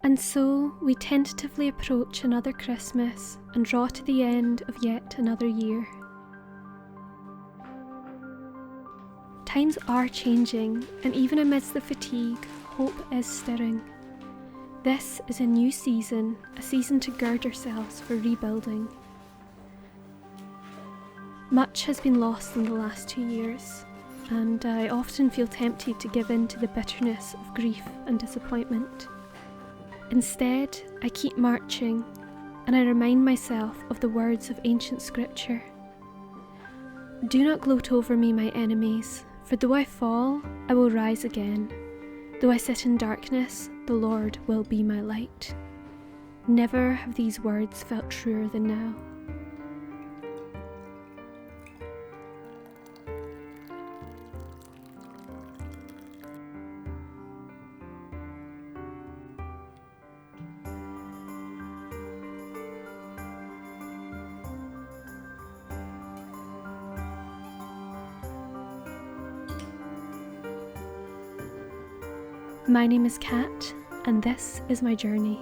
And so we tentatively approach another Christmas and draw to the end of yet another year. Times are changing, and even amidst the fatigue, hope is stirring. This is a new season, a season to gird ourselves for rebuilding. Much has been lost in the last 2 years, and I often feel tempted to give in to the bitterness of grief and disappointment. Instead, I keep marching, and I remind myself of the words of ancient scripture. Do not gloat over me, my enemies, for though I fall, I will rise again. Though I sit in darkness, the Lord will be my light. Never have these words felt truer than now. My name is Kat, and this is my journey.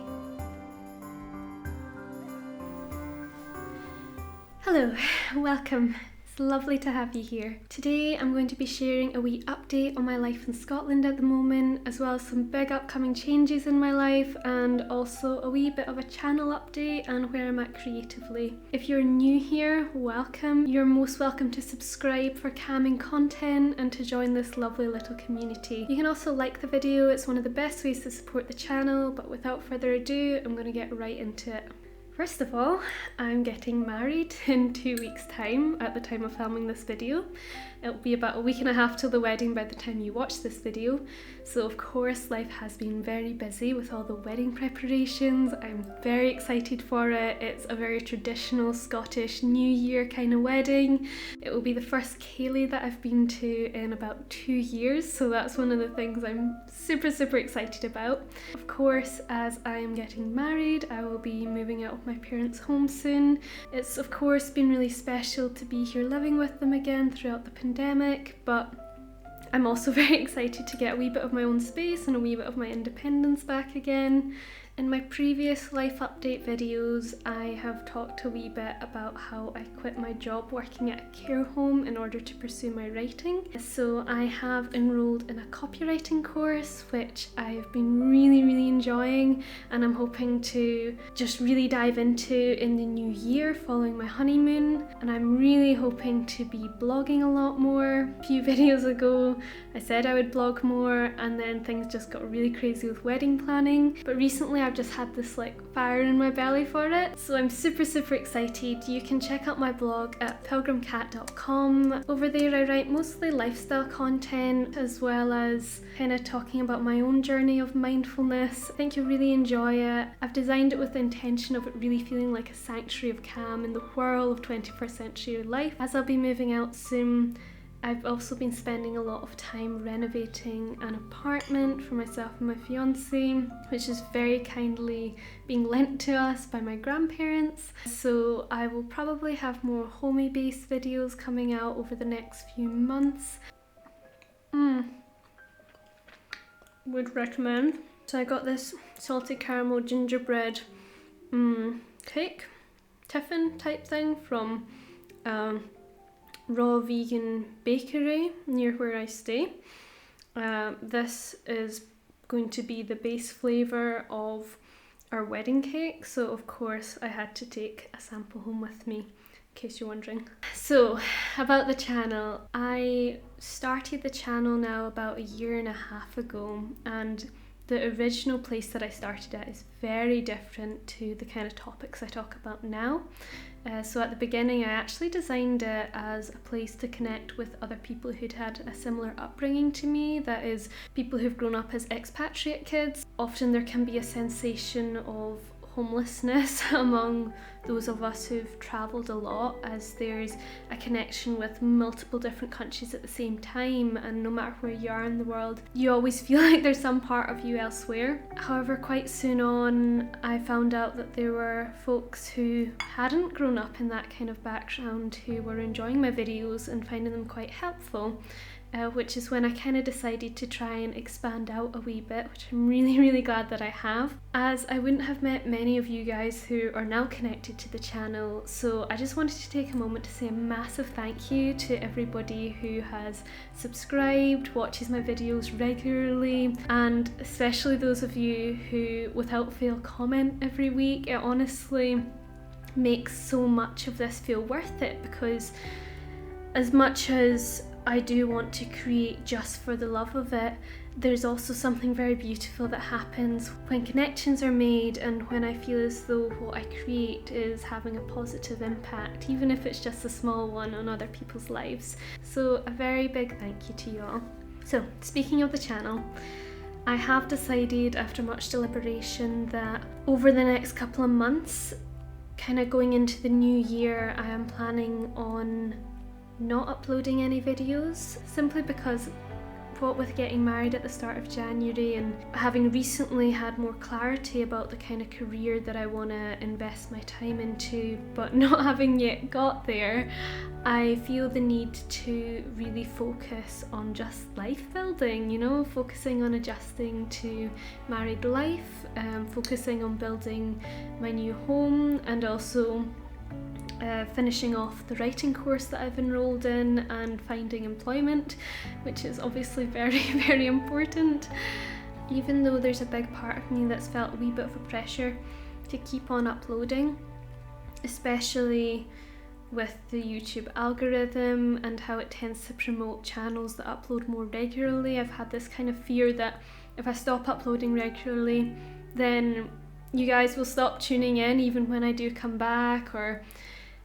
Hello, welcome. It's lovely to have you here. Today I'm going to be sharing a wee update on my life in Scotland at the moment, as well as some big upcoming changes in my life, and also a wee bit of a channel update and where I'm at creatively. If you're new here, welcome. You're most welcome to subscribe for calming content and to join this lovely little community. You can also like the video, it's one of the best ways to support the channel, but without further ado, I'm going to get right into it. First of all, I'm getting married in 2 weeks' time at the time of filming this video. It'll be about a week and a half till the wedding by the time you watch this video. So of course life has been very busy with all the wedding preparations. I'm very excited for it. It's a very traditional Scottish New Year kind of wedding. It will be the first ceilidh that I've been to in about 2 years, so that's one of the things I'm super excited about. Of course, as I am getting married, I will be moving out of my parents' home soon. It's of course been really special to be here living with them again throughout the pandemic, but I'm also very excited to get a wee bit of my own space and a wee bit of my independence back again. In my previous life update videos, I have talked a wee bit about how I quit my job working at a care home in order to pursue my writing. So I have enrolled in a copywriting course, which I've been really enjoying, and I'm hoping to just really dive into in the new year following my honeymoon. And I'm really hoping to be blogging a lot more. A few videos ago, I said I would blog more, and then things just got really crazy with wedding planning. But recently I've just had this fire in my belly for it, so I'm super excited. You can check out my blog at pilgrimcat.com. Over there I write mostly lifestyle content, as well as kind of talking about my own journey of mindfulness. I think you'll really enjoy it. I've designed it with the intention of it really feeling like a sanctuary of calm in the whirl of 21st century life. As I'll be moving out soon, I've also been spending a lot of time renovating an apartment for myself and my fiance, which is very kindly being lent to us by my grandparents. So I will probably have more homey based videos coming out over the next few months. Would recommend. So I got this salted caramel gingerbread cake, tiffin type thing from raw vegan bakery near where I stay. This is going to be the base flavour of our wedding cake, so of course I had to take a sample home with me, in case you're wondering. So about the channel, I started the channel now about 1.5 years ago, and the original place that I started at is very different to the kind of topics I talk about now. So at the beginning I actually designed it as a place to connect with other people who'd had a similar upbringing to me, that is, people who've grown up as expatriate kids. Often there can be a sensation of homelessness among those of us who've travelled a lot, as there's a connection with multiple different countries at the same time, and no matter where you are in the world, you always feel like there's some part of you elsewhere. However, quite soon on, I found out that there were folks who hadn't grown up in that kind of background who were enjoying my videos and finding them quite helpful. which is when I kind of decided to try and expand out a wee bit, which I'm really glad that I have, as I wouldn't have met many of you guys who are now connected to the channel. So I just wanted to take a moment to say a massive thank you to everybody who has subscribed, watches my videos regularly, and especially those of you who without fail comment every week. It honestly makes so much of this feel worth it, because as much as I do want to create just for the love of it, there's also something very beautiful that happens when connections are made and when I feel as though what I create is having a positive impact, even if it's just a small one on other people's lives. So a very big thank you to you all. So speaking of the channel, I have decided after much deliberation that over the next couple of months, kind of going into the new year, I am planning on not uploading any videos, simply because what with getting married at the start of January and having recently had more clarity about the kind of career that I want to invest my time into, but not having yet got there, I feel the need to really focus on just life building, you know, focusing on adjusting to married life, focusing on building my new home, and also finishing off the writing course that I've enrolled in and finding employment, which is obviously very important. Even though there's a big part of me that's felt a wee bit of a pressure to keep on uploading, especially with the YouTube algorithm and how it tends to promote channels that upload more regularly. I've had this kind of fear that if I stop uploading regularly, then you guys will stop tuning in even when I do come back, or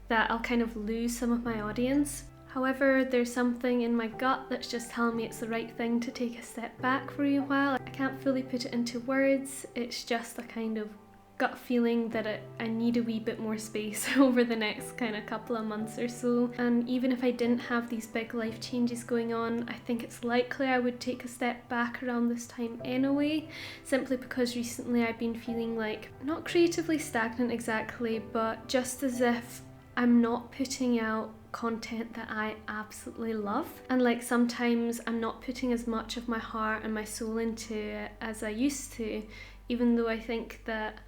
that I'll kind of lose some of my audience. However, there's something in my gut that's just telling me it's the right thing to take a step back for a while. I can't fully put it into words, it's just a kind of gut feeling that I need a wee bit more space over the next kind of couple of months or so. And even if I didn't have these big life changes going on, I think it's likely I would take a step back around this time anyway, simply because recently I've been feeling like, not creatively stagnant exactly, but just as if I'm not putting out content that I absolutely love, and like sometimes I'm not putting as much of my heart and my soul into it as I used to, even though I think that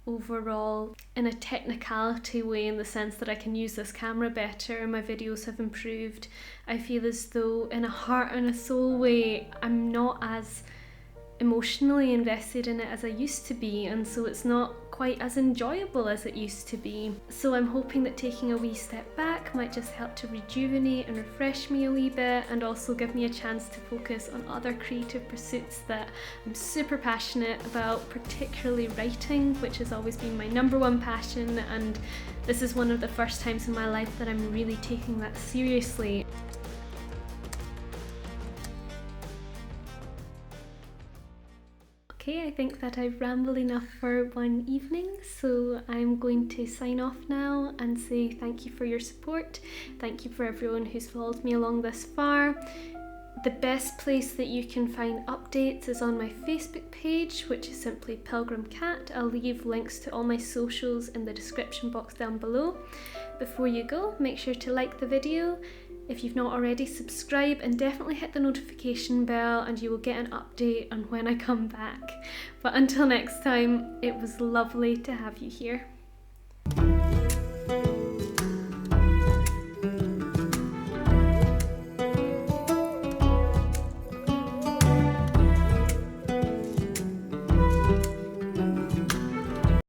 overall, in a technicality way, in the sense that I can use this camera better and my videos have improved, I feel as though in a heart and a soul way I'm not as emotionally invested in it as I used to be, and so it's not quite as enjoyable as it used to be. So I'm hoping that taking a wee step back might just help to rejuvenate and refresh me a wee bit, and also give me a chance to focus on other creative pursuits that I'm super passionate about, particularly writing, which has always been my #1 passion, and this is one of the first times in my life that I'm really taking that seriously. Okay, I think that I've rambled enough for one evening, so I'm going to sign off now and say thank you for your support. Thank you for everyone who's followed me along this far. The best place that you can find updates is on my Facebook page, which is simply Pilgrim Cat. I'll leave links to all my socials in the description box down below. Before you go, make sure to like the video. If you've not already, subscribe and definitely hit the notification bell, and you will get an update on when I come back. But until next time, it was lovely to have you here.